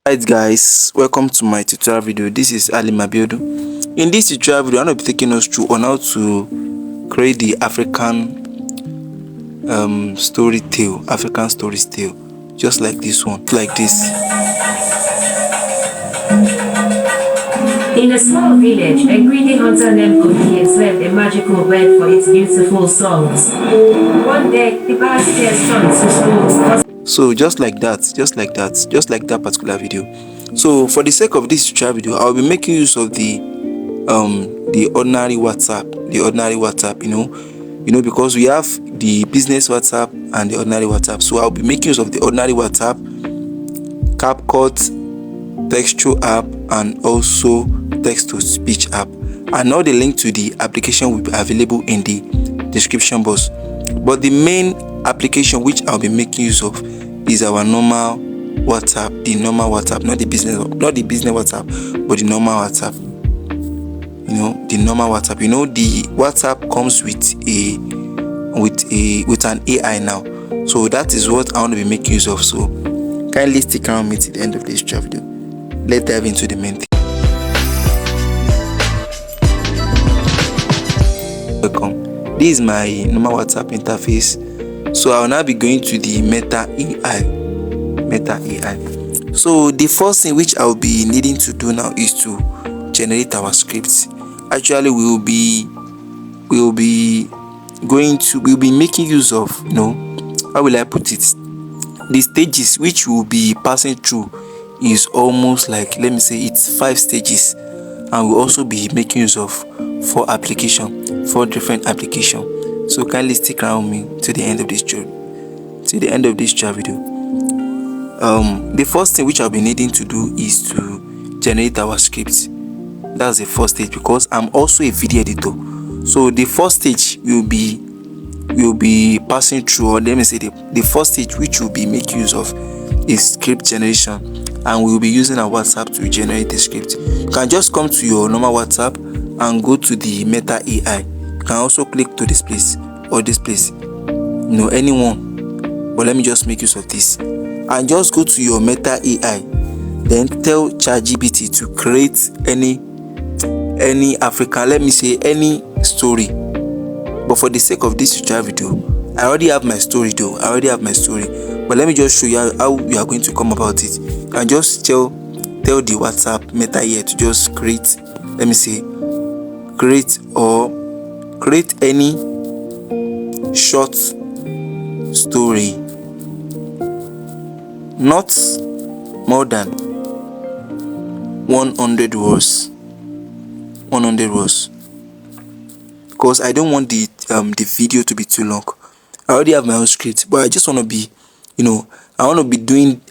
Alright guys, welcome to my tutorial video. This is Ali Mabiodu. In this tutorial video, I'm going to be taking us through on how to create the African story tale, African stories tale, just like this one, like this. In a small village, a greedy hunter named Kogi enslaved a magical bird for its beautiful songs. One day, the bird's sons to schools. So just like that particular video. So for the sake of this tutorial video, I'll be making use of the ordinary WhatsApp, because we have the business WhatsApp and the ordinary WhatsApp. So I'll be making use of the ordinary WhatsApp, Capcut textual app, and also text to speech app. And all the link to the application will be available in the description box. But the main application which I'll be making use of is our normal WhatsApp, the normal WhatsApp, not the business WhatsApp, but the normal WhatsApp. The normal WhatsApp. The WhatsApp comes with an AI now. So that is what I want to be making use of. So kindly stick around me till the end of this video. Let's dive into the main thing. Welcome. This is my normal WhatsApp interface. So I'll now be going to the Meta AI. So the first thing which I'll be needing to do now is to generate our scripts. Actually, we'll be making use of, how will I put it? The stages which we'll be passing through is almost like, let me say, it's 5 stages, and we'll also be making use of 4 different applications. So kindly stick around me to the end of this video. The first thing which I'll be needing to do is to generate our scripts. That's the first stage, because I'm also a video editor. So the first stage we'll be passing through, or let me say the first stage which we'll be making use of is script generation, and we'll be using our WhatsApp to generate the script. You can just come to your normal WhatsApp and go to the Meta AI. You can also click to this place or this place, anyone, but let me just make use of this, and just go to your Meta AI, then tell ChatGPT to create any African, let me say any story. But for the sake of this tutorial video, I already have my story, but let me just show you how we are going to come about it. And just tell the WhatsApp Meta AI to just create, let me say, create any short story, not more than 100 words, because I don't want the video to be too long. I already have my own script, but I just want to be,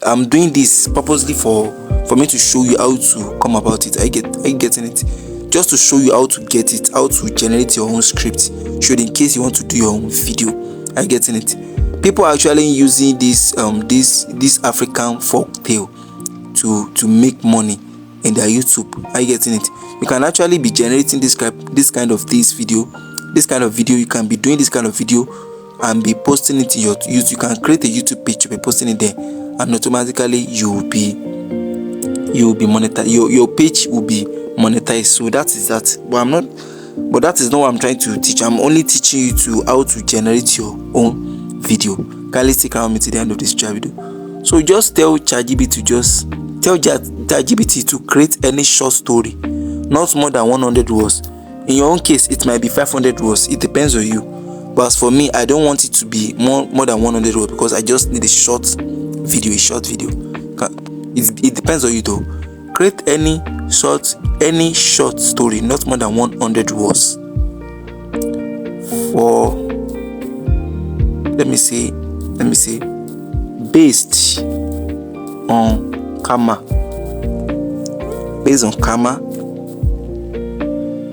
I'm doing this purposely for me to show you how to come about it. Are you getting it? Just to show you how to get it, how to generate your own script, should in case you want to do your own video. Are you getting it? People are actually using this African folktale to make money in their YouTube. Are you getting it? You can actually be generating this kind of video. You can be doing this kind of video and be posting it in your YouTube. You can create a YouTube page to be posting it there, and automatically you will be monetized. Your page will be monetized. So that is that. But that is not what I'm trying to teach. I'm only teaching you how to generate your own video. Kindly stick around me to the end of this video. So just tell ChatGPT to create any short story, not more than 100 words. In your own case, it might be 500 words. It depends on you. But as for me, I don't want it to be more than 100 words, because I just need a short video. It depends on you though. Create any short story, not more than 100 words. For let me say based on karma.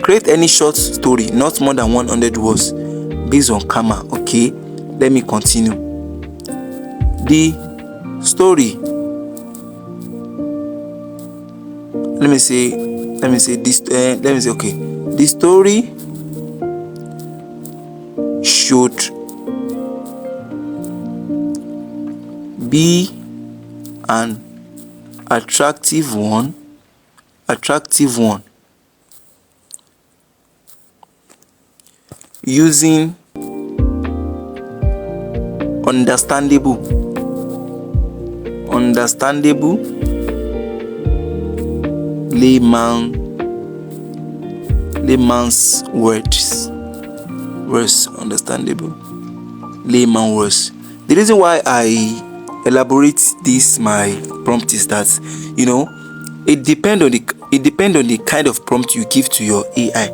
Create any short story, not more than 100 words, based on karma. Okay, let me continue. The story, the story should be an attractive one, using understandable layman's words, understandable layman words. The reason why I elaborate this my prompt is that, you know, it depends on the kind of prompt you give to your AI.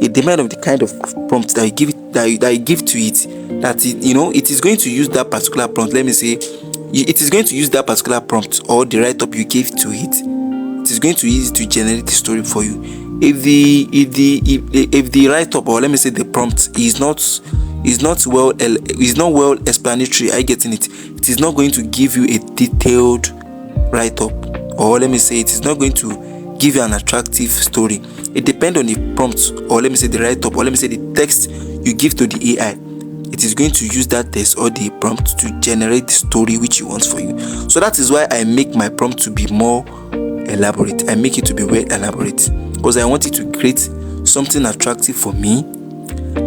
It depends on the kind of prompt that you give it, that you give to it, that it, you know, it is going to use that particular prompt. Let me say it is going to use that particular prompt or the write-up you gave to it. It is going to use it to generate the story for you. If the write-up, or let me say the prompt, is not well explanatory, I getting it. It is not going to give you a detailed write-up, or let me say it is not going to give you an attractive story. It depends on the prompt, or let me say the write-up, or let me say the text you give to the AI. It is going to use that text or the prompt to generate the story which you want for you. So that is why I make my prompt to be more elaborate. I make it to be well elaborate because I want it to create something attractive for me,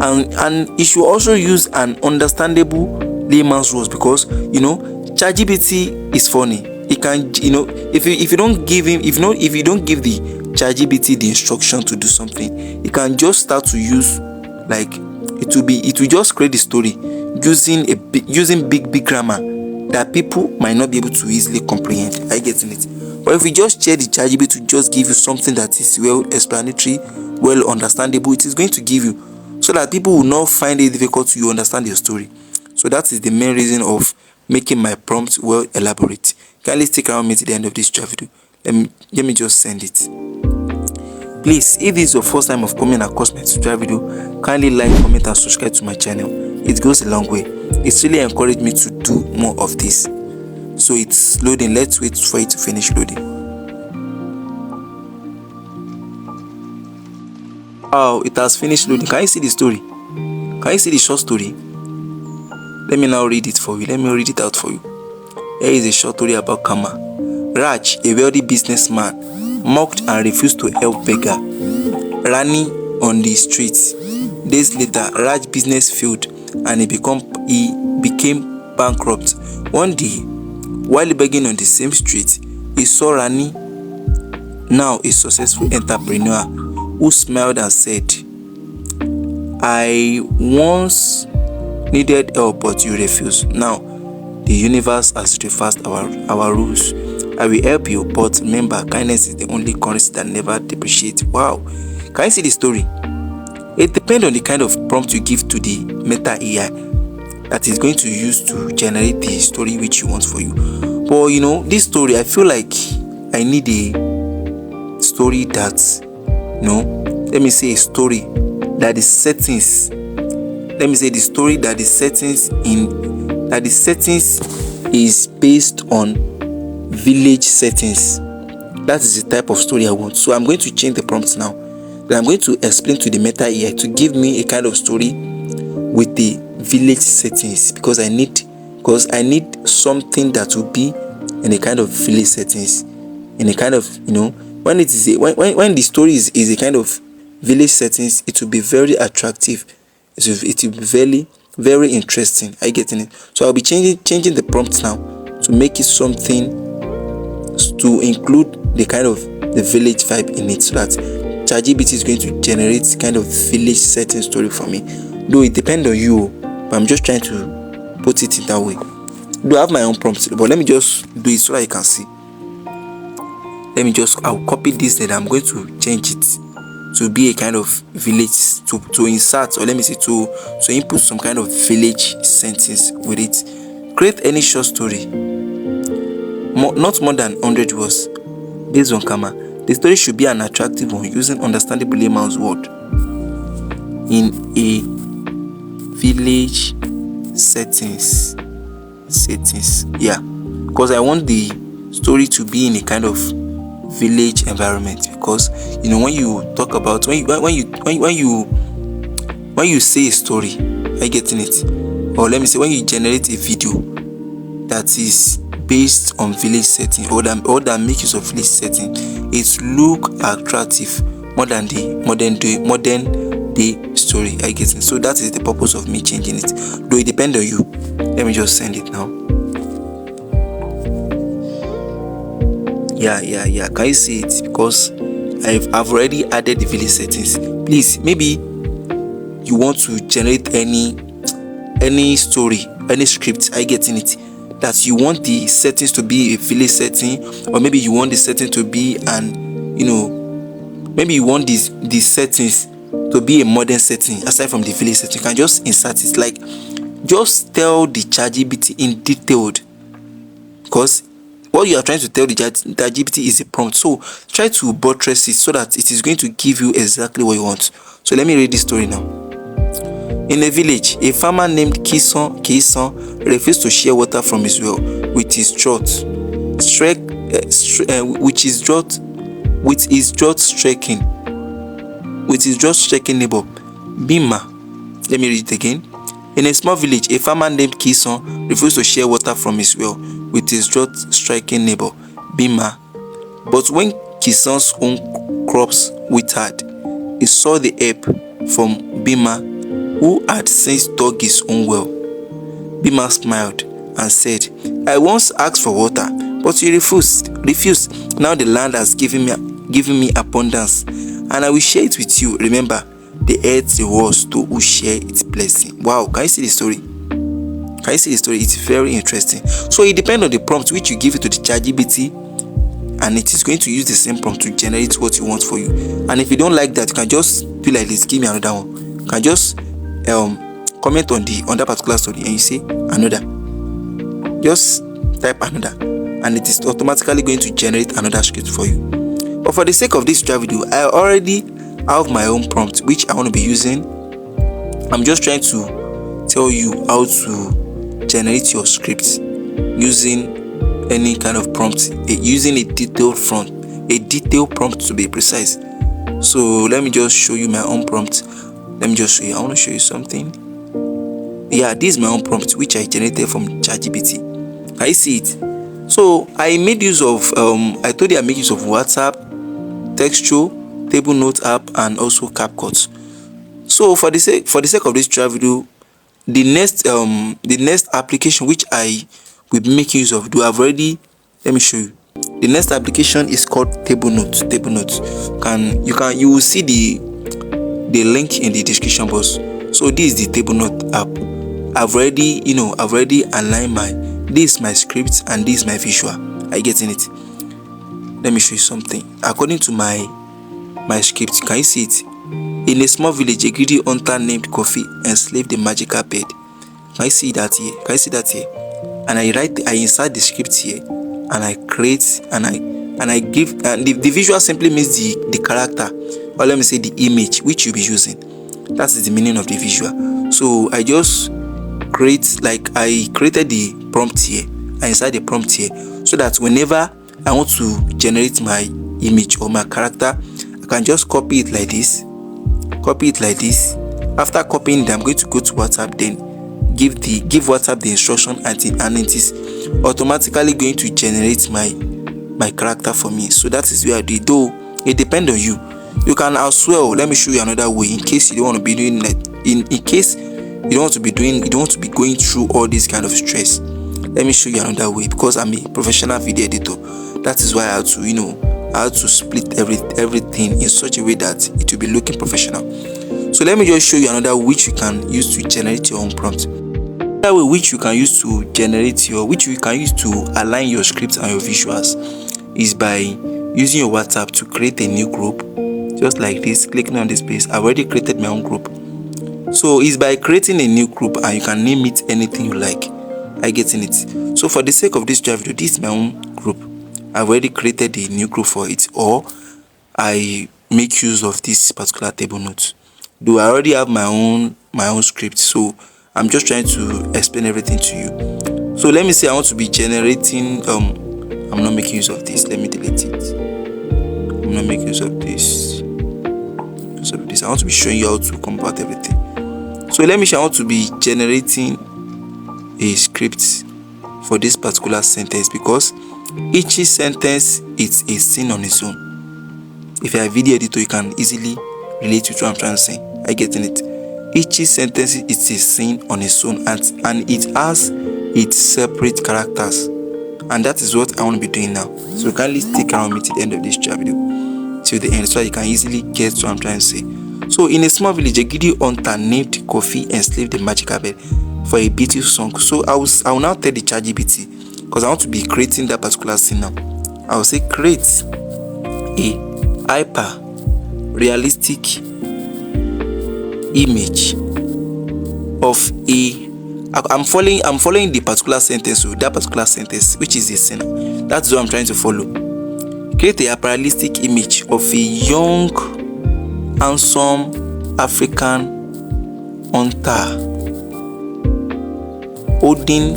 and it should also use an understandable layman's words, because, you know, ChatGPT is funny. It can, you know, if you don't give the ChatGPT the instruction to do something, it can just start to use, like, it will just create the story using big grammar that people might not be able to easily comprehend. Are you getting it? But if we just share the ChatGPT to just give you something that is well explanatory, well understandable, it is going to give you, so that people will not find it difficult to understand your story. So that is the main reason of making my prompt well elaborate. Kindly stick around me to the end of this video. Let me just send it. Please, if this is your first time of coming across my tutorial video, kindly like, comment and subscribe to my channel. It goes a long way. It's really encouraged me to do more of this. So it's loading. Let's wait for it to finish loading. Wow, it has finished loading. Can you see the story? Can you see the short story? Let me now read it for you. Let me read it out for you. Here is a short story about Kama. Raj, a wealthy businessman, mocked and refused to help beggar Rani on the streets. Days later, Raj's business failed and he became bankrupt. One day, while begging on the same street, he saw Rani, now a successful entrepreneur, who smiled and said, "I once needed help, but you refused. Now, the universe has reversed our rules. I will help you, but remember, kindness is the only currency that never depreciates." Wow. Can you see the story? It depends on the kind of prompt you give to the Meta AI that is going to use to generate the story which you want for you. But, you know, this story, I feel like I need a story that, you know, let me say a story that the settings, let me say the story that the settings is based on village settings. That is the type of story I want. So I'm going to change the prompt now. Then I'm going to explain to the Meta AI to give me a kind of story with the village settings, because I need something that will be in a kind of village settings, in a kind of, you know, when it is when the story is a kind of village settings, it will be very attractive. It will be very, very interesting. Are you getting it? So I'll be changing the prompt now to make it something to include the kind of the village vibe in it, so that ChatGPT is going to generate kind of village setting story for me. Though it depends on you, but I'm just trying to put it in that way. Do I have my own prompts? But let me just do it so that you can see. I'll copy this, then I'm going to change it to be a kind of village, to insert, or let me say to input some kind of village sentence with it. Create any short story, not more than 100 words, based on Kama. The story should be an attractive one using understandable layman's word in a village settings. Yeah, because I want the story to be in a kind of village environment, because, you know, when you talk about when you say a story, are you getting it? Or let me say, when you generate a video that is based on village setting, or that make use of village setting, it look attractive more than the modern day story. I get it. So that is the purpose of me changing it. Though it depends on you. Let me just send it now. Yeah. Can you see it? Because I've already added the village settings. Please, maybe you want to generate any story, any script. I getting it? That you want the settings to be a village setting, or maybe you want the setting to be maybe you want these settings to be a modern setting aside from the village setting. You can just insert it. Like, just tell the ChatGPT in detailed, because what you are trying to tell the ChatGPT is a prompt. So try to buttress it so that it is going to give you exactly what you want. So let me read this story now. In a village, a farmer named Kisan refused to share water from his well with his drought-stricken neighbor, Bima. Let me read it again. In a small village, a farmer named Kisan refused to share water from his well with his drought-stricken neighbor, Bima. But when Kisan's own crops withered, he saw the help from Bima, who had since dug his own well. Bima smiled and said, "I once asked for water, but you refused. Now the land has given me abundance, and I will share it with you. Remember, the earth rewards those who share its blessing." Wow, can you see the story? Can you see the story? It's very interesting. So it depends on the prompt which you give it to the ChatGPT, and it is going to use the same prompt to generate what you want for you. And if you don't like that, you can just do like this. Give me another one. You can just comment on that particular story, and you say another. Just type another, and it is automatically going to generate another script for you. But for the sake of this video, I already have my own prompt which I want to be using. I'm just trying to tell you how to generate your script using any kind of prompt, using a detailed prompt to be precise. So let me just show you my own prompt. Let me just show you. I want to show you something. Yeah, this is my own prompt which I generated from ChatGPT. Can you see it? So I made use of I told you I make use of WhatsApp, Texture, Table Note app, and also Capcut. So for the sake of this video, the next application which I will be making use of, let me show you. The next application is called Table Note. You will see the link in the description box. So this is the Table Note app. I've already aligned this is my script and this is my visual. Are you getting it? Let me show you something. According to my script, can you see it? In a small village, a greedy hunter named Coffee enslaved a magical bird. Can you see that here? And I insert the script here, and I create and I give, and the visual simply means the character, or let me say the image which you'll be using. That is the meaning of the visual. So I just I created the prompt here. I insert the prompt here so that whenever I want to generate my image or my character, I can just copy it like this. After copying it, I'm going to go to WhatsApp, then give WhatsApp the instruction, and it is automatically going to generate my character for me. So that is where I do it. Though it depends on you. You can as well. Let me show you another way in case you don't want to be doing that. In case you don't want to be going through all this kind of stress. Let me show you another way, because I'm a professional video editor. That is why I had to split everything in such a way that it will be looking professional. So let me just show you another which you can use to generate your own prompt. Another way which you can use to align your scripts and your visuals is by using your WhatsApp to create a new group. Just like this, clicking on this place. I've already created my own group. So it's by creating a new group, and you can name it anything you like. I getting it. So for the sake of this video, this is my own group. I've already created a new group for it, or I make use of this particular Table Note. Though I already have my own script, so I'm just trying to explain everything to you. So let me say I want to be generating. I'm not making use of this. Let me delete it. I'm not making use of this. I want to be showing you how to convert everything. So let me show I want to be generating a script. for this particular sentence, because each sentence is a scene on its own. If you're a video editor, you can easily relate to what I'm trying to say. Are you getting it? Each sentence is a scene on its own, and it has its separate characters. And that is what I want to be doing now. So kindly stick around me till the end of this video, till the end, so you can easily get what I'm trying to say. So in a small village, a giddy hunter named Kofi enslaved the magical bird for a beautiful song. So I will now tell the ChatGPT, because I want to be creating that particular scene now. I will say create a hyper realistic image of a I'm following the particular sentence, so that particular sentence, which is a scene. That's what I'm trying to follow. Create a hyper realistic image of a young, handsome African hunter holding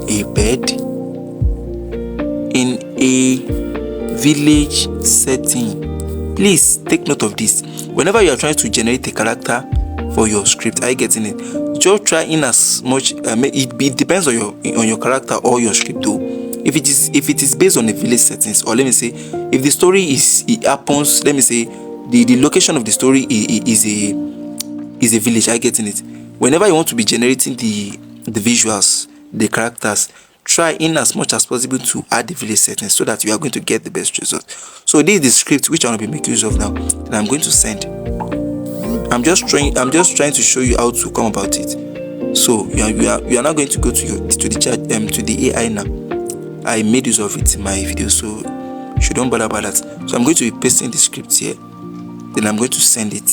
a bird in a village setting. Please take note of this. Whenever you are trying to generate a character for your script, are you getting it? Just try in as much. It depends on your character or your script though. If it is based on a village settings, or let me say, if the story happens, let me say the location of the story is a village. Are you getting it? Whenever you want to be generating the visuals, the characters, try in as much as possible to add the village settings, so that you are going to get the best result. So this is the script which I want to be making use of now, that I'm going to send. I'm just trying to show you how to come about it. So you are now going to go to the AI now. I made use of it in my video, so you shouldn't bother about that. So I'm going to be pasting the script here, then I'm going to send it.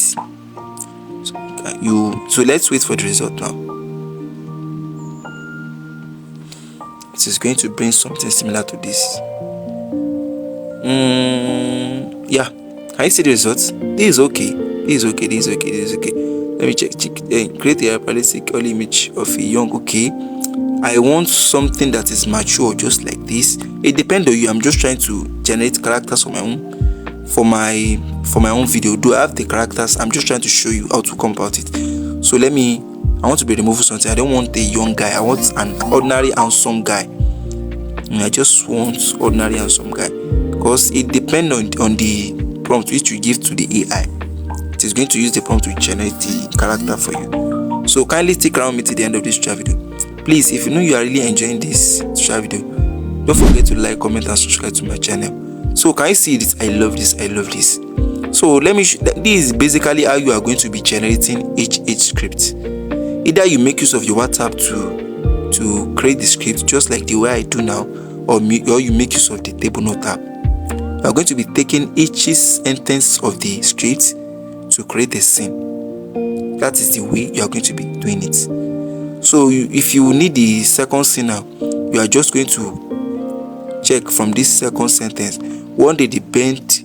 So let's wait for the result now. It is going to bring something similar to this. Yeah, can you see the results? This is okay. This is okay. Let me check. Create a realistic early image of a young. Okay, I want something that is mature, just like this. It depends on you. I'm just trying to generate characters on my own for my own video. Do I have the characters? I'm just trying to show you how to come about it. So I want to be removing something. I don't want a young guy. I want an ordinary handsome guy. I just want ordinary handsome guy, because it depends on the prompt which you give to the AI. It is going to use the prompt to generate the character for you. So kindly stick around me to the end of this video. Please, if you know you are really enjoying this video, don't forget to like, comment and subscribe to my channel. So can you see this? I love this. So let me this is basically how you are going to be generating each script. Either you make use of your WhatsApp to create the script, just like the way I do now, or you make use of the table note app. You are going to be taking each sentence of the script to create a scene. That is the way you are going to be doing it. So if you need the second scene now, you are just going to check from this second sentence. One day the bird's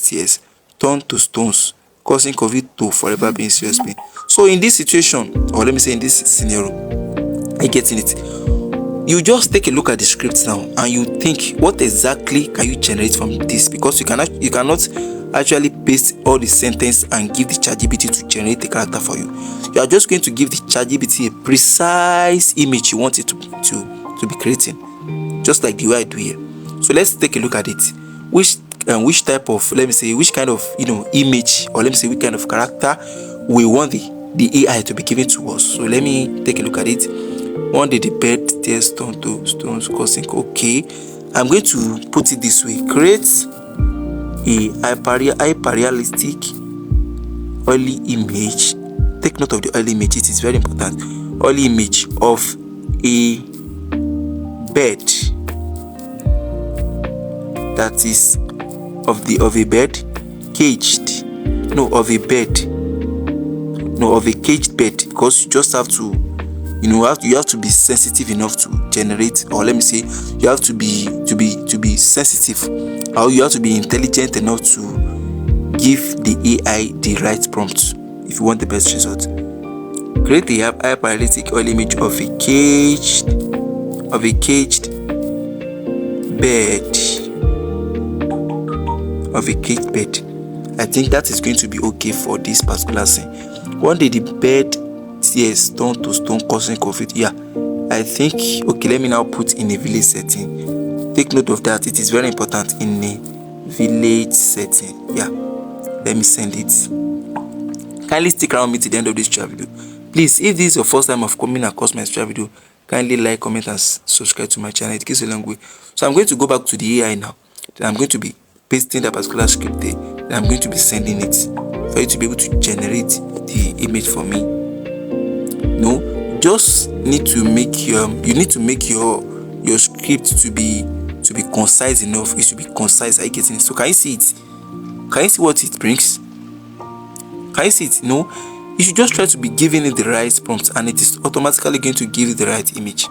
tears turned to stones, causing COVID to forever be in serious pain. So in this situation, or let me say in this scenario, I getting it. You just take a look at the script now, and you think, what exactly can you generate from this? Because you cannot actually paste all the sentence and give the ChatGPT to generate the character for you. You are just going to give the ChatGPT a precise image you want it to be creating, just like the way I do here. So let's take a look at it. Which type of, let me say, which kind of image, or let me say which kind of character we want the AI to be given to us. So let me take a look at it. One day the bird tears turned to stones, causing. Okay, I'm going to put it this way. Create a hyper realistic early image. Take note of the early image. It is very important. Early image of a bird, that is of a bird caged. Of a caged bird, because you just have to you have to be sensitive enough to generate, or let me say you have to be sensitive, or you have to be intelligent enough to give the AI the right prompt if you want the best result. Create a hyper realistic oil image of a caged bird. I think that is going to be okay for this particular scene. One day the bed tears turn to stone causing conflict. Yeah, I think, okay, let me now put in a village setting. Take note of that. It is very important in a village setting. Yeah, let me send it. Kindly stick around me to the end of this tutorial video. Please, if this is your first time of coming across my tutorial video, kindly like, comment and subscribe to my channel. It goes a long way. So I'm going to go back to the AI now. Then I'm going to be pasting that particular script there. Then I'm going to be sending it for you to be able to generate the image for me. No, just need to make your script to be concise enough. It should be concise. Are you getting it? So can you see it? Can you see what it brings? Can you see it? No, you should just try to be giving it the right prompt, and it is automatically going to give you the right image.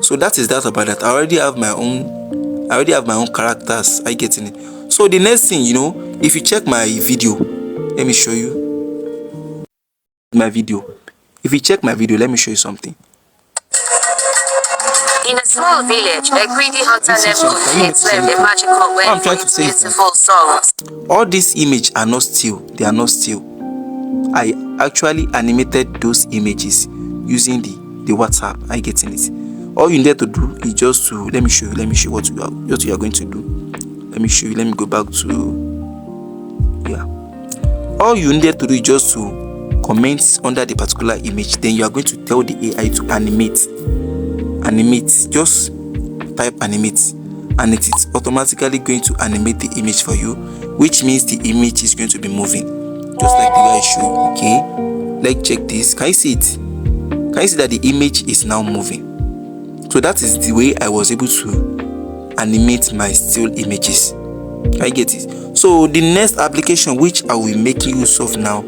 So that is that about that. I already have my own characters. Are you getting it? So the next thing, if you check my video, let me show you my video. If you check my video, let me show you something. In a small village, a greedy hunter named Cookie enslaved a magical web for its beautiful songs. All these images are not still. They are not still. I actually animated those images using the WhatsApp. Are you getting it? All you need to do is just to let me show you what you are going to do. Let me show you. Let me go back to, yeah. All you needed to do is just to comment under the particular image. Then you are going to tell the AI to animate. Just type animate, and it is automatically going to animate the image for you, which means the image is going to be moving just like the way I show. Okay, let's check this. Can you see it? Can you see that the image is now moving? So that is the way I was able to animate my still images. I get it. So the next application which I will make use of now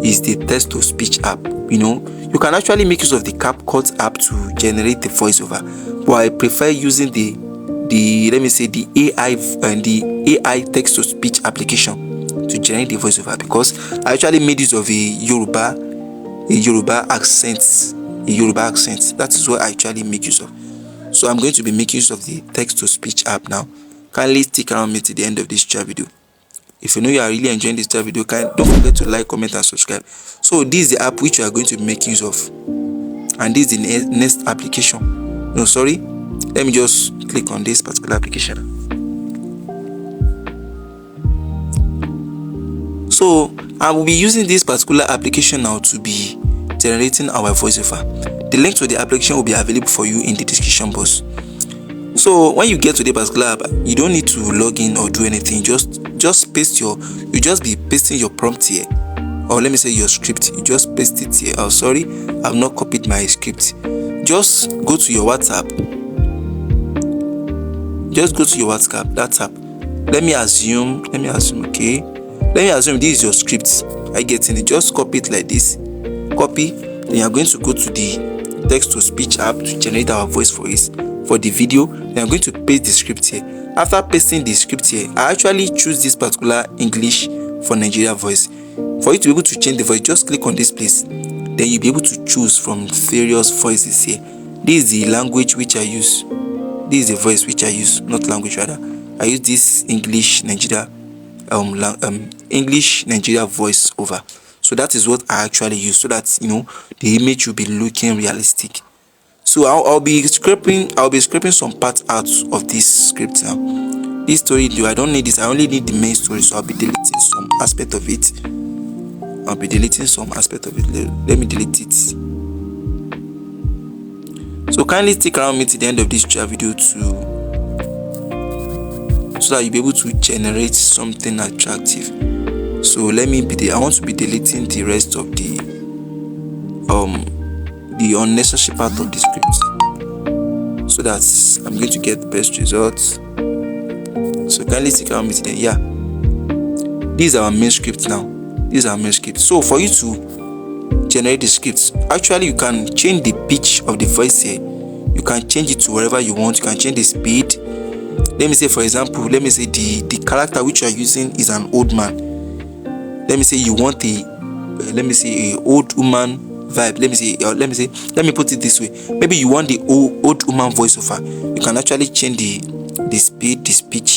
is the text to speech app. You can actually make use of the Capcut app to generate the voiceover, but I prefer using the AI and the AI text to speech application to generate the voiceover, because I actually made use of a Yoruba accent. That is what I actually make use of. So I'm going to be making use of the text to speech app now. Kindly stick around me to the end of this video. If you know you are really enjoying this video, don't forget to like, comment and subscribe. So this is the app which you are going to make use of, and this is the next application. No, sorry, let me just click on this particular application. So I will be using this particular application now to be generating our voiceover. The link to the application will be available for you in the description box. So when you get to the particular app, you don't need to log in or do anything. Just paste you just be pasting your prompt here, or let me say your script. You just paste it here. Oh, sorry, I've not copied my script. Just go to your WhatsApp. That app. Let me assume. Okay. Let me assume this is your script. I get it. Just copy it like this. Copy. Then you are going to go to the text to speech app to generate our voice for the video. Then I'm going to paste the script here. After pasting the script here, I actually choose this particular English for Nigeria voice. For you to be able to change the voice, just click on this place. Then you'll be able to choose from various voices here. This is the language which I use. This is the voice which I use, not language rather. I use this English Nigeria voice over. So that is what I actually use, so that the image will be looking realistic. So I'll be scraping some parts out of this script now. This story, I don't need this. I only need the main story, so I'll be deleting some aspect of it. Let me delete it. So kindly stick around me to the end of this video so that you'll be able to generate something attractive. So I want to be deleting the rest of the unnecessary part of the script, so that I'm going to get the best results. So kindly stick around me today. Yeah, this is our main script now. So for you to generate the scripts, actually you can change the pitch of the voice here. You can change it to wherever you want. You can change the speed. Let me say, for example, the character which you are using is an old man. Let me say you want a old woman vibe. Let me put it this way. Maybe you want the old woman voiceover. You can actually change the speed, the pitch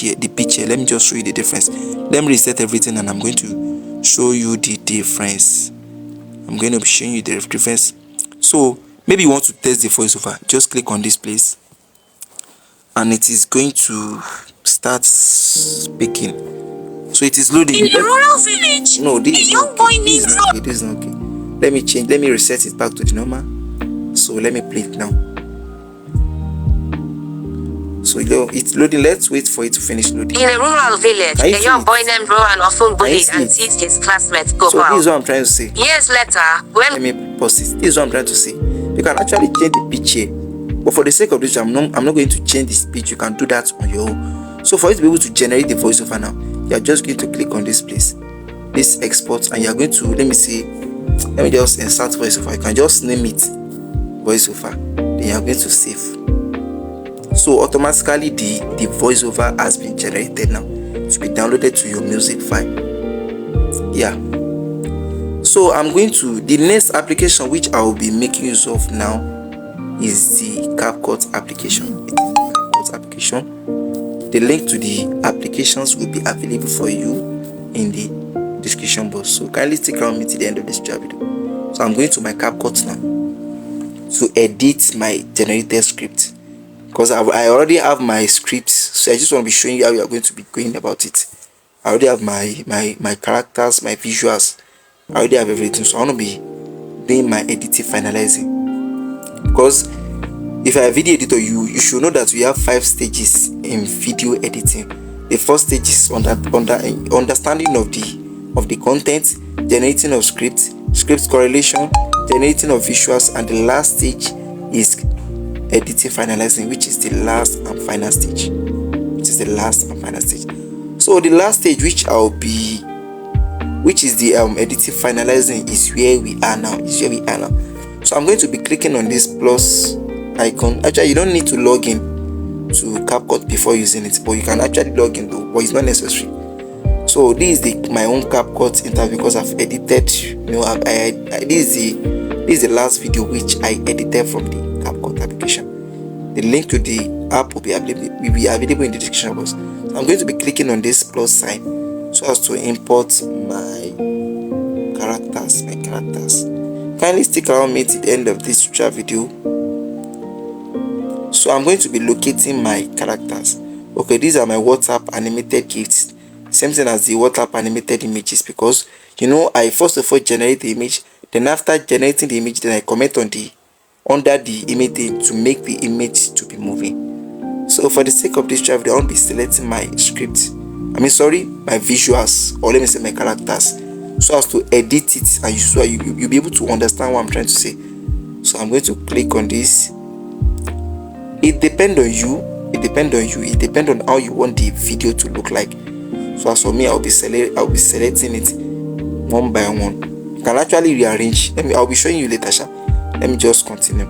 here. Let me just show you the difference. Let me just show you the difference. Let me just show you the difference. Let me just show you the difference. Let me just show you the difference. Let me just show you the difference. Let me just show you the difference. Let me just show you the difference. Let me just show you the difference. Let me just show you the difference. Let me just show you the difference. Let me reset everything and I'm going to show you the I'm going to be showing you the difference. So maybe you want to test the voiceover, just click on this place and it is going to start speaking. So it is loading. In a rural village, No, this a is young not boy okay. This named is not okay. This is not okay. Let me change. Let me reset it back to the normal. So let me play it now. So it's loading. Let's wait for it to finish loading. In a rural village, a young boy named Rowan often bullied and teased his classmates go So this out. is what I'm trying to say. Years later, when Let me pause it. This is what I'm trying to say. You can actually change the pitch here, but for the sake of this, I'm not going to change this pitch. You can do that on your own. So for you to be able to generate the voiceover now, you are just going to click on this place, this export, and you are going to let me just insert voiceover. You can just name it voiceover. Then you are going to save. So automatically the voiceover has been generated now to be downloaded to your music file. Yeah. So I'm going to the next application which I will be making use of now is the Capcut application. Capcut application. The link to the applications will be available for you in the description box. So kindly stick around me till the end of this video. So I'm going to my Capcut now to edit my generated script, because I already have my scripts. So I just want to be showing you how you are going to be going about it. I already have my characters, my visuals. I already have everything. So I want to be doing my editing, finalizing. Because if I have video editor, you should know that we have 5 stages in video editing. The first stage is understanding of the content, generating of script correlation, generating of visuals, and the last stage is editing, finalizing, which is the last and final stage. So the last stage, which is the editing, finalizing, is where we are now. So I'm going to be clicking on this plus icon. Actually, you don't need to log in to Capcut before using it, but you can actually log in though, but it's not necessary. So this is my own Capcut interview, because I've edited, this is the last video which I edited from the Capcut application. The link to the app will be available in the description box. So I'm going to be clicking on this plus sign so as to import my characters. Kindly stick around me till the end of this tutorial video. So I'm going to be locating my characters. Okay, these are my WhatsApp animated gifts. Same thing as the WhatsApp animated images, because I first of all generate the image, then after generating the image, then I comment under the image to make the image to be moving. So for the sake of this tutorial, I won't be selecting my script. My visuals, or let me say my characters, so as to edit it, and you'll be able to understand what I'm trying to say. So I'm going to click on this. It depends on you. It depends on how you want the video to look like. So as for me, I'll be selecting it one by one. You can actually rearrange. I'll be showing you later. Let me just continue.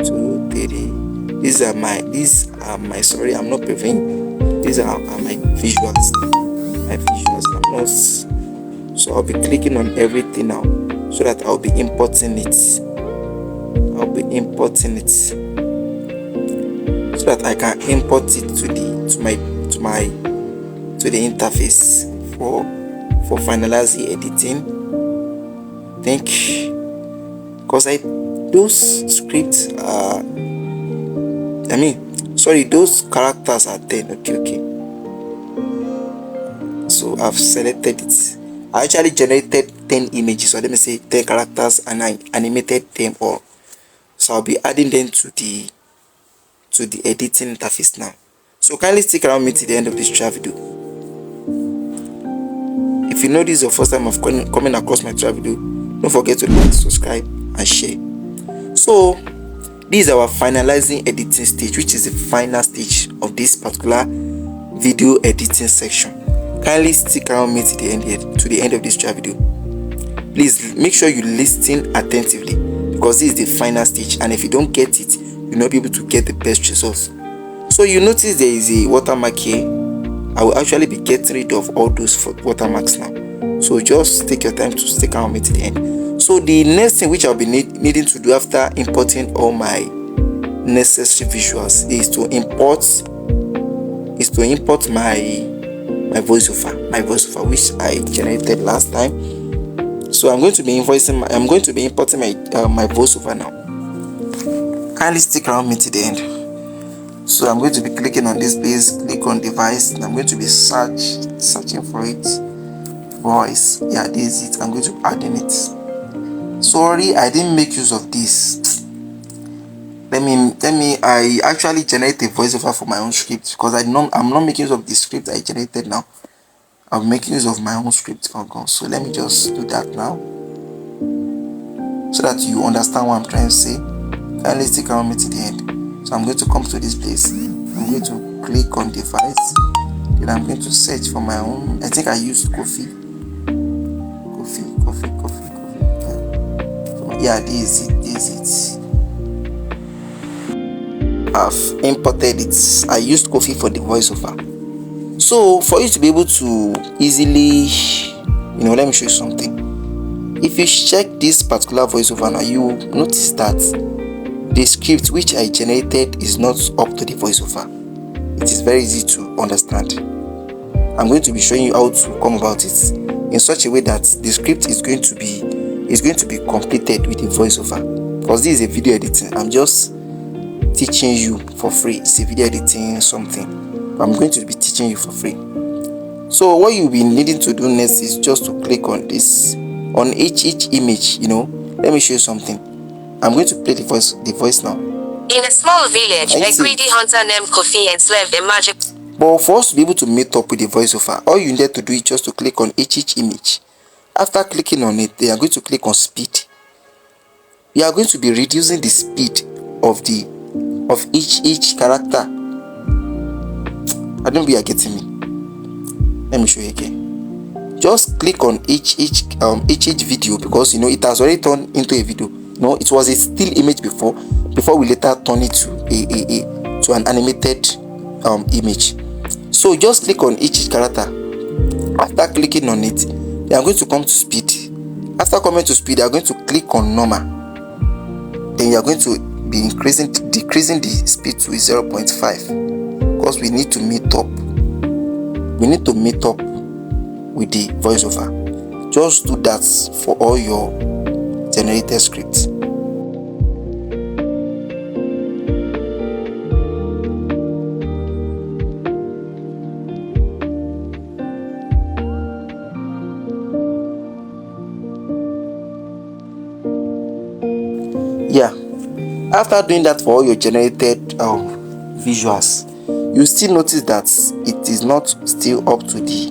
2, 3. These are my sorry, I'm not preventing. These are my visuals. I'm not. So I'll be clicking on everything now, so that I'll be importing it. So that I can import it to the interface for finalizing editing. Because those scripts are, those characters are 10. Okay. So I've selected it. I actually generated 10 images, so let me say 10 characters, and I animated them all. So I'll be adding them to the editing interface now. So kindly stick around me till the end of this tutorial video. If you know this is your first time of coming across my tutorial video, don't forget to like, subscribe, and share. So this is our finalizing editing stage, which is the final stage of this particular video editing section. Kindly stick around me to the end of this tutorial video. Please make sure you listen attentively, because this is the final stage, and if you don't get it, you'll not be able to get the best results. So you notice there is a watermark here. I will actually be getting rid of all those watermarks now. So just take your time to stick around me to the end. So the next thing which I'll be needing to do after importing all my necessary visuals is to import my voiceover which I generated last time. So I'm going to be I'm going to be importing my my voiceover now. Kindly stick around me to the end. So I'm going to be clicking on this place, click on device, and I'm going to be searching for it. Voice, yeah, this is it. I'm going to add in it. Sorry, I didn't make use of this. I actually generate a voiceover for my own script, because I'm not making use of the script I generated now. I'm making use of my own script. So let me just do that now, so that you understand what I'm trying to say. Kindly stick around me to the end. So I'm going to come to this place. I'm going to click on device. Then I'm going to search for my own. I think I used coffee. Yeah, this is it. I've imported it. I used coffee for the voiceover. So for you to be able to easily, let me show you something. If you check this particular voiceover now, you notice that the script which I generated is not up to the voiceover. It is very easy to understand. I'm going to be showing you how to come about it in such a way that the script is going to be completed with the voiceover. Because this is a video editing. I'm just teaching you for free. It's a video editing something. But I'm going to be teaching you for free. So what you'll be needing to do next is just to click on this, on each image. Let me show you something. I'm going to play the voice now. In a small village, a greedy hunter named Kofi enslaved a magic. But for us to be able to meet up with the voiceover, all you need to do is just to click on each image. After clicking on it, they are going to click on speed. You are going to be reducing the speed of each character. I don't know if you are getting me. Let me show you again. Just click on each video, because it has already turned into a video. It was a still image before we later turn it to an animated image. So just click on each character. After clicking on it, they are going to come to speed. After coming to speed, they are going to click on normal. Then you are going to be decreasing the speed to 0.5, because we need to meet up. We need to meet up with the voiceover. Just do that for all your generated scripts. Yeah, after doing that for all your generated visuals, you still notice that it is not still up to the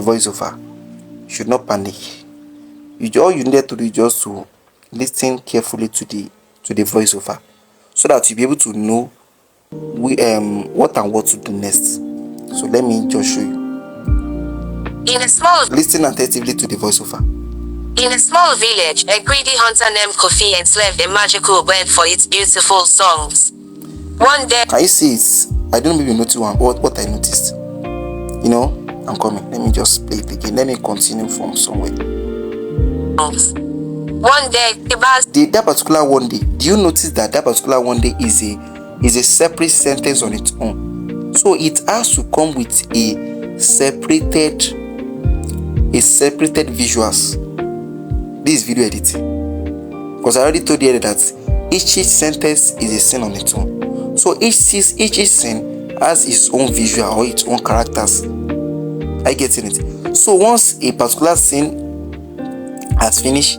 voiceover. You should not panic. All you need to do is just to listen carefully to the voiceover, so that you'll be able to know what and what to do next. So let me just show you. Listen attentively to the voiceover. In a small village, a greedy hunter named Kofi enslaved a magical bird for its beautiful songs. One day... Can you see it? I don't know if you noticed what I noticed. I'm coming. Let me just play it again. Let me continue from somewhere. One day, that particular one day, do you notice that particular one day is a separate sentence on its own? So it has to come with a separated visuals. This video editing, because I already told you that each sentence is a scene on its own. So each scene has its own visual or its own characters. I get it. So once a particular scene has finished,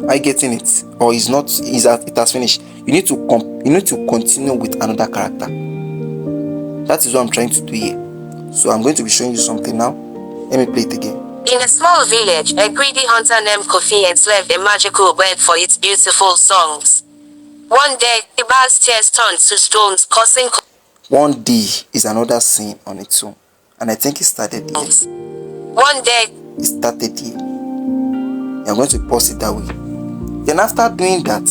I getting it, or it has finished, you need to continue with another character. That is what I'm trying to do here. So I'm going to be showing you something now. Let me play it again. In a small village, a greedy hunter named Kofi enslaved a magical bird for its beautiful songs. One day, the bird's tears turned to stones, causing... One day is another scene on its own. And I think it started here. One day, it started here. I'm going to pause it that way. Then after doing that,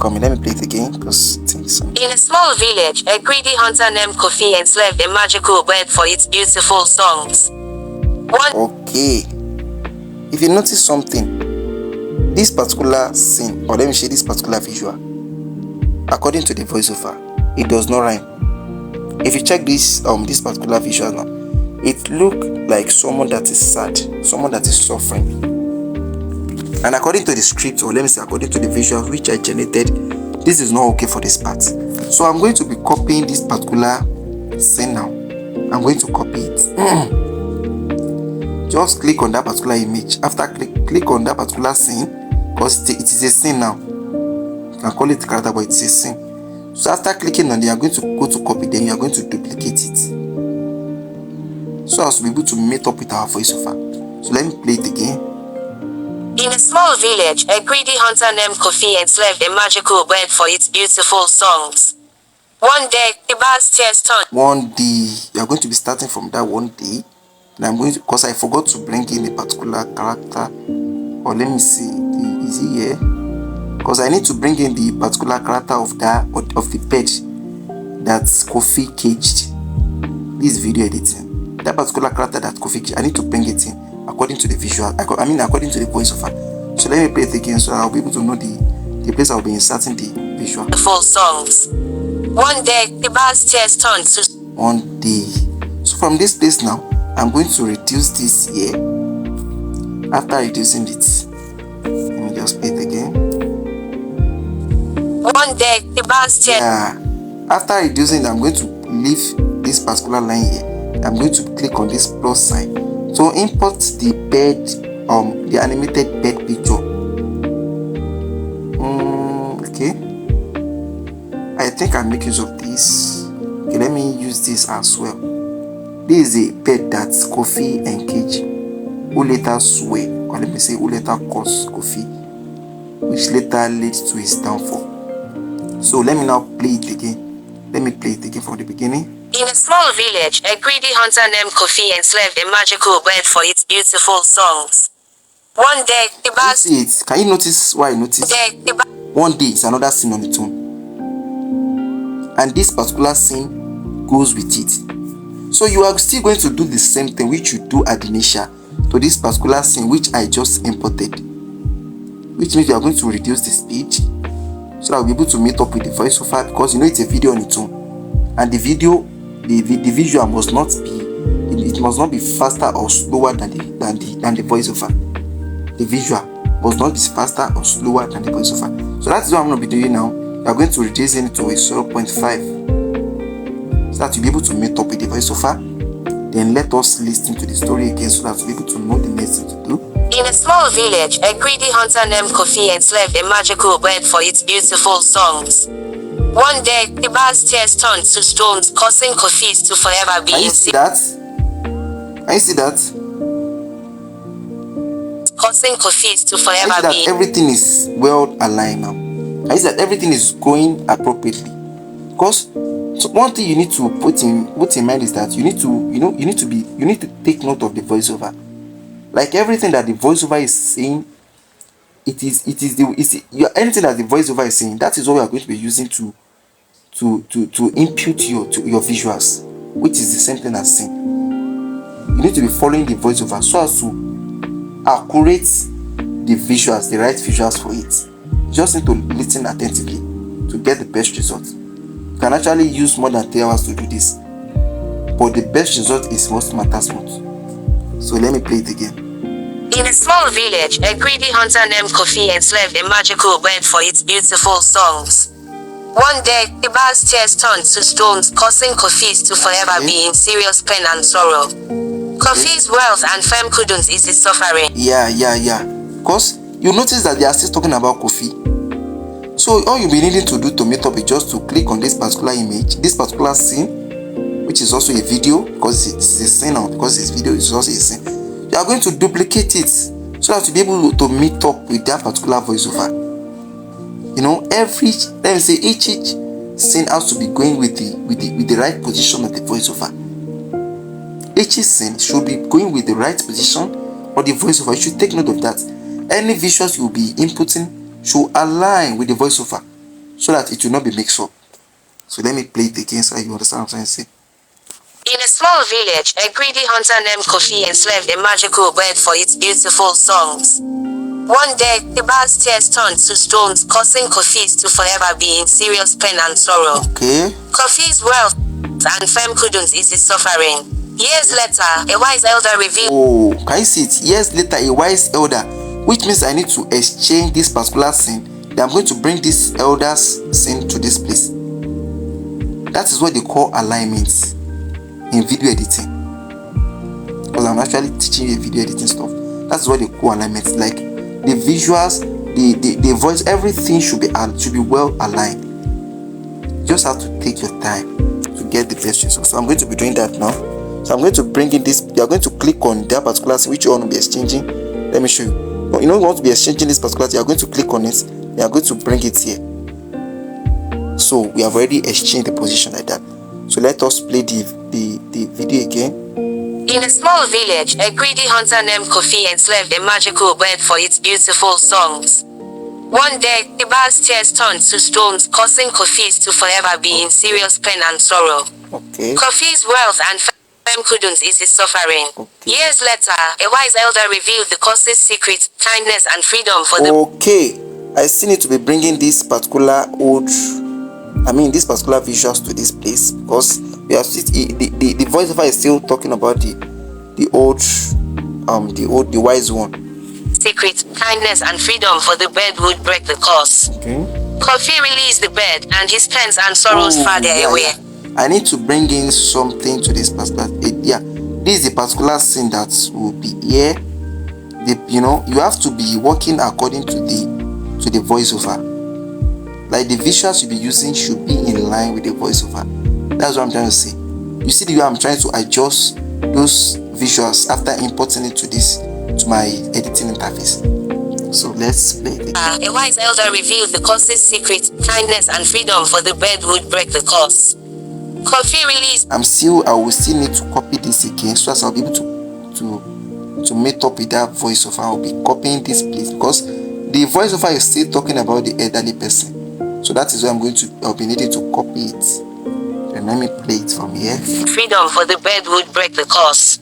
let me play it again, because in a small village, a greedy hunter named Kofi enslaved a magical bird for its beautiful songs. Okay. If you notice something, this particular scene, or let me show this particular visual, according to the voiceover, it does not rhyme. If you check this particular visual now, it look like someone that is sad, someone that is suffering. And according to the script, or let me say according to the visuals which I generated, this is not okay for this part. So I'm going to be copying this particular scene now. I'm going to copy it. Just click on that particular image. After click on that particular scene, because it is a scene now. You can call it character, but it's a scene. So after clicking on it, you are going to go to copy, then you are going to duplicate it, so as to be able to meet up with our voiceover. So let me play it again. In a small village, a greedy hunter named Kofi enslaved a magical bird for its beautiful songs. One day, the bird's tears turned. One day, you are going to be starting from that one day. And I'm going to, because I forgot to bring in a particular character. Or let me see, is he here? Because I need to bring in the particular character of the bird that Kofi caged. This video editing. That particular character that Kofi caged, I need to bring it in according to the visual. According to the voiceover. So let me play it again, so I'll be able to know the place I'll be inserting the visual. Full songs. One day, the bird's tears turned to. One day. So from this place now, I'm going to reduce this here. After reducing it, let me just play it again. One day, the bird's tears. Yeah. After reducing, I'm going to leave this particular line here. I'm going to click on this plus sign. So import the bird, the animated bird picture. Okay. I think I'll make use of this. Okay, let me use this as well. This is a bird that Kofi engaged, who later sway, or let me say who later caused Kofi, which later led to his downfall. So let me now play it again. Let me play it again from the beginning. In a small village, a greedy hunter named Kofi enslaved a magical bird for its beautiful songs. One day, the bird. See it. Can you notice why I noticed? One day is another scene on its own. And this particular scene goes with it. So you are still going to do the same thing which you do at the initial to this particular scene which I just imported. Which means you are going to reduce the speed so that I'll be able to meet up with the voiceover, because you know it's a video on its own. And the video, the visual must not be faster or slower than the voiceover. The visual must not be faster or slower than the voiceover. So that's what I'm going to be doing now. We are going to reduce it to a 0.5 so that you'll be able to meet up with the voiceover. Then let us listen to the story again so that we'll be able to know the next thing to do. In a small village, a greedy hunter named Kofi enslaved a magical bird for its beautiful songs. One day, the bird's tears turned to stones, causing Kofi to forever be. Can you see that? Can you see that? Causing Kofi to forever that be. Everything is well aligned now. I see that everything is going appropriately. Because so one thing you need to put in mind is that you need to take note of the voiceover. Like everything that the voiceover is saying, anything that the voiceover is saying, that is what we are going to be using to input your visuals, which is the same thing as saying. You need to be following the voiceover so as to accurate the visuals, the right visuals for it. You just need to listen attentively to get the best result. You can actually use more than 3 hours to do this, but the best result is what matters most. So let me play it again. In a small village, a greedy hunter named Kofi enslaved a magical bird for its beautiful songs. One day, the bird's tears turned to stones, causing Kofi to forever be in serious pain and sorrow. Kofi's wealth and firm couldn't ease his suffering. Yeah. Because you notice that they are still talking about Kofi. So all you'll be needing to do to meet up is just to click on this particular image, this particular scene, which is also a video, because it's a scene now, because this video is also a scene. You are going to duplicate it so that you'll be able to meet up with that particular voiceover. You know, each scene has to be going with the right position of the voiceover. Each scene should be going with the right position of the voiceover. You should take note of that. Any visuals you will be inputting should align with the voiceover so that it will not be mixed up. So let me play it again so you understand what I'm trying to say. In a small village, a greedy hunter named Kofi enslaved a magical bird for its beautiful songs. One day, the bird's tears turned to stones, causing Kofi to forever be in serious pain and sorrow. Okay. Kofi's wealth and fame couldn't ease his suffering. Years later, a wise elder revealed. Oh, can you see it? Years later, a wise elder, which means I need to exchange this particular scene. Then I'm going to bring this elder's scene to this place. That is what they call alignment in video editing. Because I'm actually teaching you video editing stuff. That's what they call alignment. Like the visuals, the voice, everything should be well aligned. You just have to take your time to get the best result. So I'm going to be doing that now. So I'm going to bring in this. You are going to click on that particular scene which you want to be exchanging. Let me show you. You know you want to be exchanging this particular thing. You are going to click on it. You are going to bring it here. So we have already exchanged the position like that. So let us play the video again. In a small village, a greedy hunter named Kofi enslaved a magical bird for its beautiful songs. One day, the bird's tears turned to stones, causing Kofi's to forever be in serious pain and sorrow. Okay. Kofi's wealth and fame couldn't ease his suffering. Okay. Years later, a wise elder revealed the cause's secret, kindness and freedom for the... Okay. I still need to be bringing this particular these particular visuals to this place, because we are still, the voiceover is still talking about the wise one. Secret, kindness and freedom for the bird would break the curse. Okay. Kofi released the bird and his pains and sorrows farther away. I need to bring in something to this particular. This is the particular scene that will be here. You have to be working according to the voiceover. Like the visuals you'll be using should be in line with the voiceover. That's what I'm trying to say. You see the way I'm trying to adjust those visuals after importing it to my editing interface. So let's play it. A wise elder revealed the cause's secret, kindness and freedom for the bird would break the curse. Kofi released. I will still need to copy this again so as I'll be able to meet up with that voiceover. I'll be copying this place because the voiceover is still talking about the elderly person. So that is why I'll be needing to copy it. And let me play it from here. Freedom for the bird would break the curse.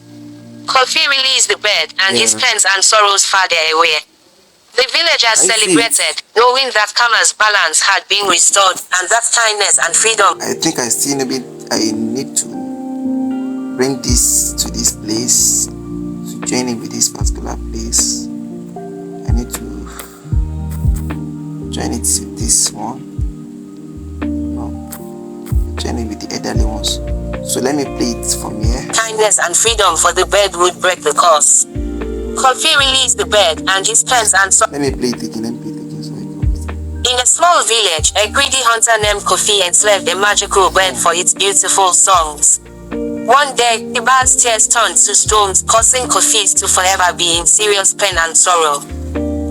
Kofi released the bird and his pains and sorrows farther away. The villagers celebrated, knowing that Kama's balance had been restored and that kindness and freedom. I think I need to bring this to this place, to join it with this particular place. I need to join it to this one. Join it with the elderly ones. So let me play it from here. Kindness and freedom for the bird would break the curse. Kofi released the bird and his plans and so. Let me play it again. So I can... In a small village, a greedy hunter named Kofi enslaved a magical bird for its beautiful songs. One day, the bird's tears turned to stones, causing Kofi's to forever be in serious pain and sorrow.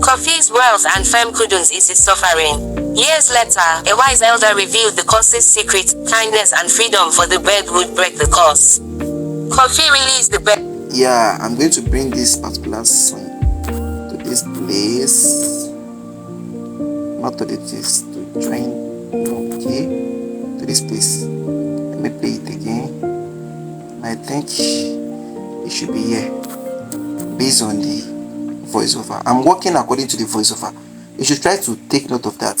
Kofi's wealth and fame couldn't ease his suffering. Years later, a wise elder revealed the cause's secret, kindness and freedom for the bird would break the curse. Kofi released the bird. Yeah, I'm going to bring this particular scene to this place. Not to this, to join. Okay, to this place. Let me play it again. I think it should be here, based on the voiceover. I'm working according to the voiceover. You should try to take note of that.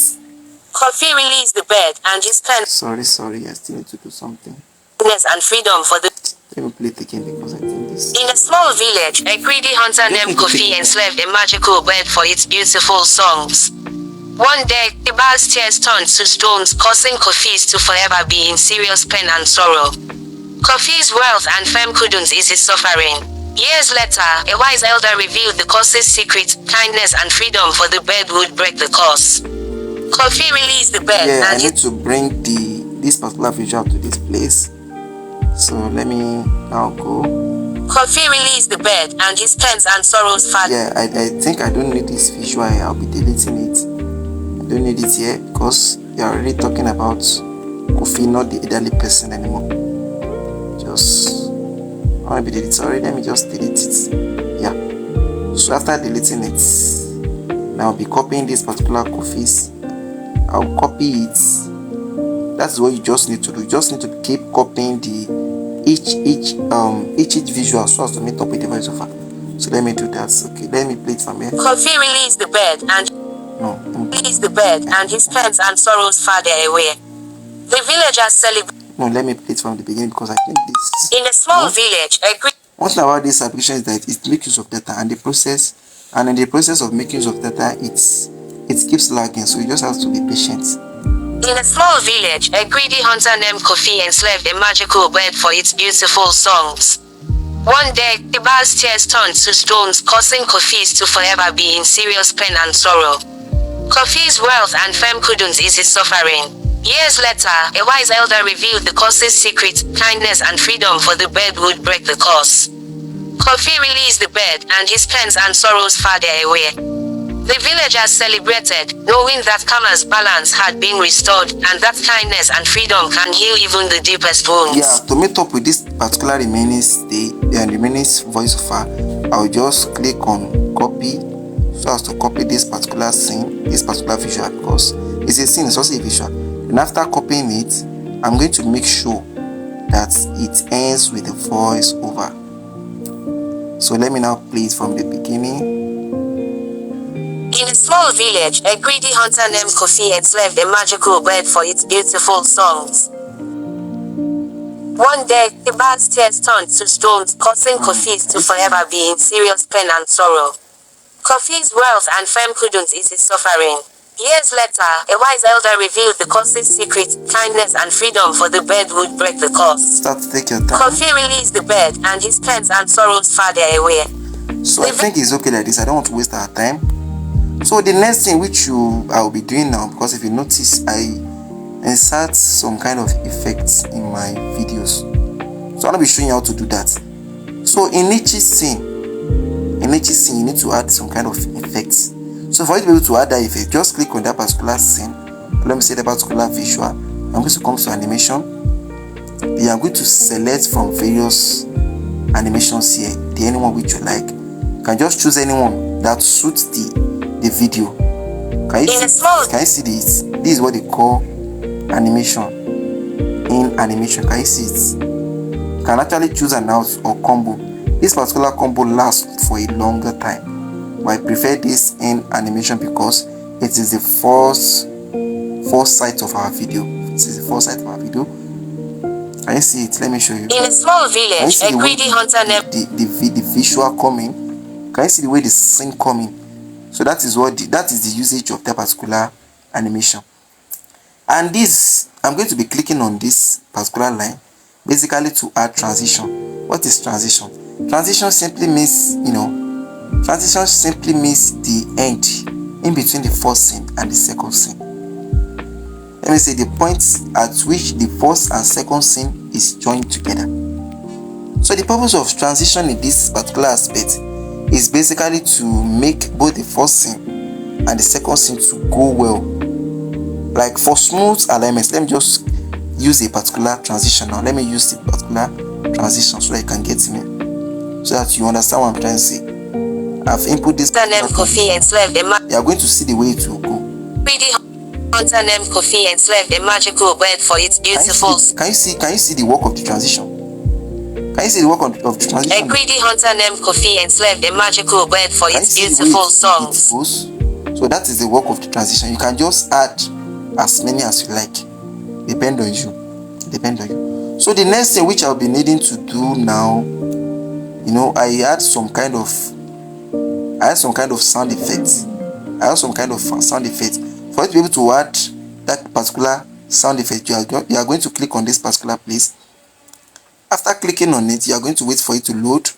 Kofi released the bird and his pen. Sorry, I still need to do something. And freedom for the. Let me play it again because I think this. In a small village, a greedy hunter named Kofi enslaved a magical bird for its beautiful songs. One day, the bird's tears turned to stones, causing Kofi's to forever be in serious pain and sorrow. Kofi's wealth and fame couldn't ease his suffering. Years later, a wise elder revealed the cause's secret, kindness and freedom for the bird would break the curse. Kofi released the bird and I need to bring this particular visual to this place. So let me now go. Kofi released the bird and his pains and sorrows farther. Yeah, I think I don't need this visual here. I'll be deleting it. I don't need it here because they are already talking about Kofi, not the elderly person anymore. Just I want to be deleted. Sorry, let me just delete it. Yeah. So after deleting it, now I'll be copying this particular Kofi's. I'll copy it. That's what you just need to do. You just need to keep copying each visual so as to meet up with the voiceover. So let me do that. Okay, let me play it from here. Kofi released the bird and released the bird and his pains and sorrows farther away. The villagers celebrate. No, let me play it from the beginning because I think this. In a small village, a greedy One thing about this application is that it makes use of data, and in the process of making use of data, it keeps lagging. So you just have to be patient. In a small village, a greedy hunter named Kofi enslaved a magical bird for its beautiful songs. One day, the bird's tears turned to stones, causing Kofi's to forever be in serious pain and sorrow. Kofi's wealth and fame couldn't ease his suffering. Years later, a wise elder revealed the curse's secret: kindness and freedom for the bird would break the curse. Kofi released the bird, and his pains and sorrows farther away. The villagers celebrated, knowing that karma's balance had been restored, and that kindness and freedom can heal even the deepest wounds. Yeah, to meet up with this particular remaining voiceover, I'll just click on copy, so as to copy this particular scene, this particular visual, because it's a scene, it's also a visual. And after copying it, I'm going to make sure that it ends with a voiceover. So let me now play it from the beginning. In a small village, a greedy hunter named Kofi enslaved a magical bird for its beautiful songs. One day, the bird's tears turned to stones, causing Kofi's to forever be in serious pain and sorrow. Kofi's wealth and fame couldn't ease his suffering. Years later, a wise elder revealed the curse's secret: kindness and freedom for the bird would break the curse. Start to take your time. Kofi released the bird, and his pains and sorrows farther away. So I think it's okay like this. I don't want to waste our time. So the next thing which I will be doing now, because if you notice, I insert some kind of effects in my videos. So I'll be showing you how to do that. So in each scene, you need to add some kind of effects. So for you to be able to add that effect, just click on that particular scene. Let me say the particular visual. I'm going to come to animation. Then I'm going to select from various animations here, the anyone which you like. You can just choose anyone that suits the video. Can you see this? This is what they call animation. In animation, can you see it? You can actually choose an out or combo. This particular combo lasts for a longer time, but I prefer this in animation because it is the first sight of our video. It is the first sight of our video. Can you see it? Let me show you. In a small village, a greedy hunter named the visual coming. Can you see the way the scene coming? So that is the usage of that particular animation. And this, I'm going to be clicking on this particular line, basically to add transition. What is transition? Transition simply means, transition simply means the end in between the first scene and the second scene. Let me say the point at which the first and second scene is joined together. So the purpose of transition in this particular aspect is basically to make both the first scene and the second scene to go well. Like for smooth alignments, let me just use a particular transition now. Let me use the particular transition so that you can get me, so that you understand what I'm trying to say. I've input this. Kofi enslaved you are going to see the way it will go. Greedy hunter named Kofi enslaved a magical bird for its beautiful. Can you see the work of the transition? Can you see the work of the transition? A greedy hunter named Kofi enslaved a magical bird for its beautiful songs. So that is the work of the transition. You can just add as many as you like. Depend on you. So the next thing which I'll be needing to do now, I add some kind of sound effects. For you to be able to add that particular sound effect, you are going to click on this particular place. After clicking on it, you are going to wait for it to load.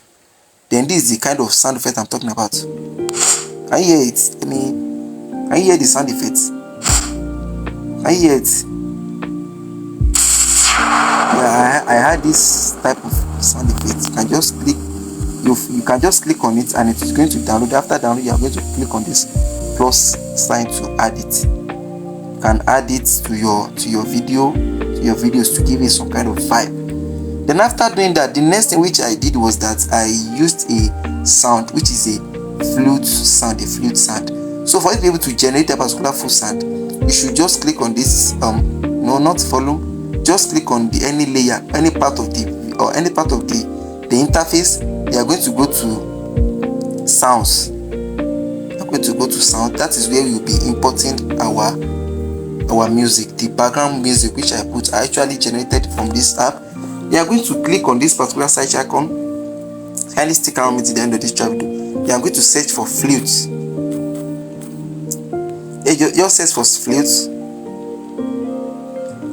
Then this is the kind of sound effect I'm talking about. Can you hear it? Can you hear the sound effect? Can you hear it? Yeah, I had this type of sound effect. You can just click on it and it is going to download. After download, you are going to click on this plus sign to add it. You can add it to your videos to give it some kind of vibe. Then after doing that, the next thing which I did was that I used a sound which is a flute sound. So for you to be able to generate a particular flute sound, you should just click on this not volume, just click on any layer, any part of the interface. You are going to go to sounds. That is where we will be importing our our music, the background music which I put, I actually generated from this app. You are going to click on this particular search icon. Kindly stick around me to the end of this video. You are going to search for flutes. Just search for flutes.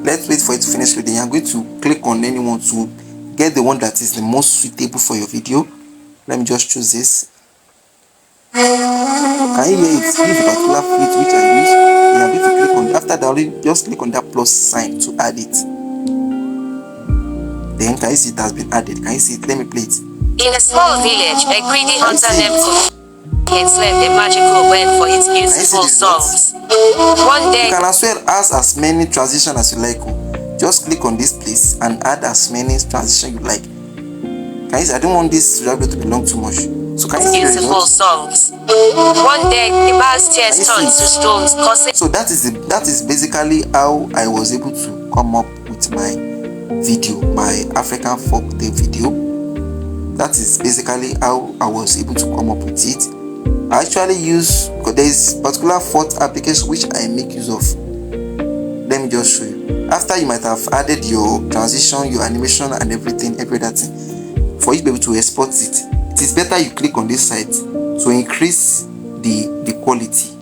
Let's wait for it to finish loading. You are going to click on anyone to get the one that is the most suitable for your video. Let me just choose this. Can you hear it? This is a particular flute which I use. You are going to click on, after downloading, just click on that plus sign to add it. Then can you see it has been added? Can you see it? Let me play it. In a small village, a greedy hunter named Kofi enslaved a magical bird for its beautiful songs. One day, you can as well add as many transitions as you like. Just click on this place and add as many transitions you like. Can you see? I don't want this video to be long too much. So can you see beautiful songs. One day, the bird's tears turned to stones, causing. So that is basically how I was able to come up with my video, my African folktale video. That is basically how I was able to come up with it. I actually use, there is particular fourth application which I make use of. Let me just show you. After you might have added your transition, your animation and everything, every other thing, for you to be able to export it, it is better you click on this site to increase the quality.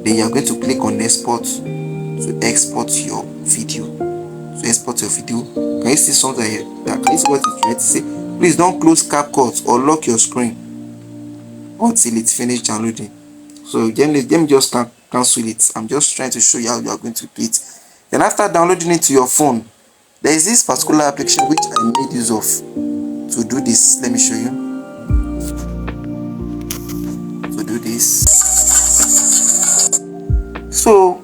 Then you are going to click on export to export your video. To export your video, can you see something here? Can you see what it's trying to say? Please don't close Capcut or lock your screen until it's finished downloading. So let me just cancel it. I'm just trying to show you how you are going to do it. Then after downloading it to your phone, there is this particular application which I made use of to do this. Let me show you. To do this. So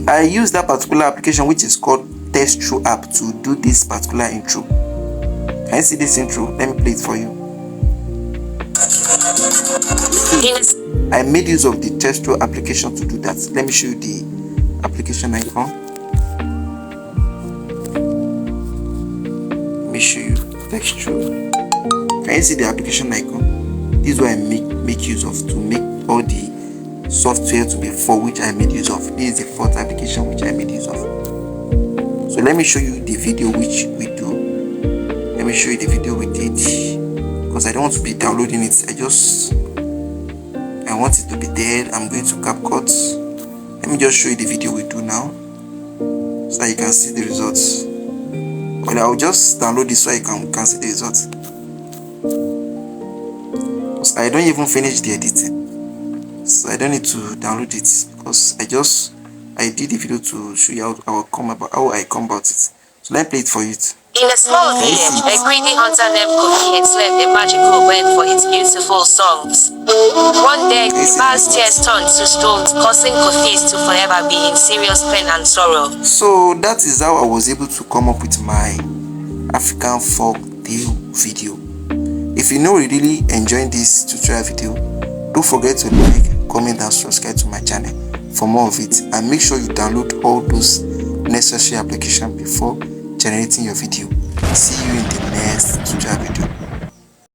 I use that particular application which is called Test Through app to do this particular intro. Can you see this intro? Let me play it for you. I made use of the Test Through application to do that. Let me show you the application icon. Let me show you Test Through. Can you see the application icon? This is what I make use of to make all the software to be for which I made use of. This is the fourth application which I made use of. So let me show you the video which we do. Let me show you the video we did, because I don't want to be downloading it. I want it to be there. I'm going to Capcut. Let me just show you the video we do now, so that you can see the results. Well, I'll just download this so you can see the results. Because I don't even finish the editing, so I don't need to download it, because I did the video to show you how I come about it. So let me play it for you. In a small village, a greedy hunter named Kofi enslaved a magical bird for its beautiful songs. One day, the bird's tears turned to stones, causing Kofi to forever be in serious pain and sorrow. So that is how I was able to come up with my African folktale video. If you know you really enjoyed this tutorial video, don't forget to like, comment and subscribe to my channel for more of it, and make sure you download all those necessary applications before generating your video. See you in the next tutorial video.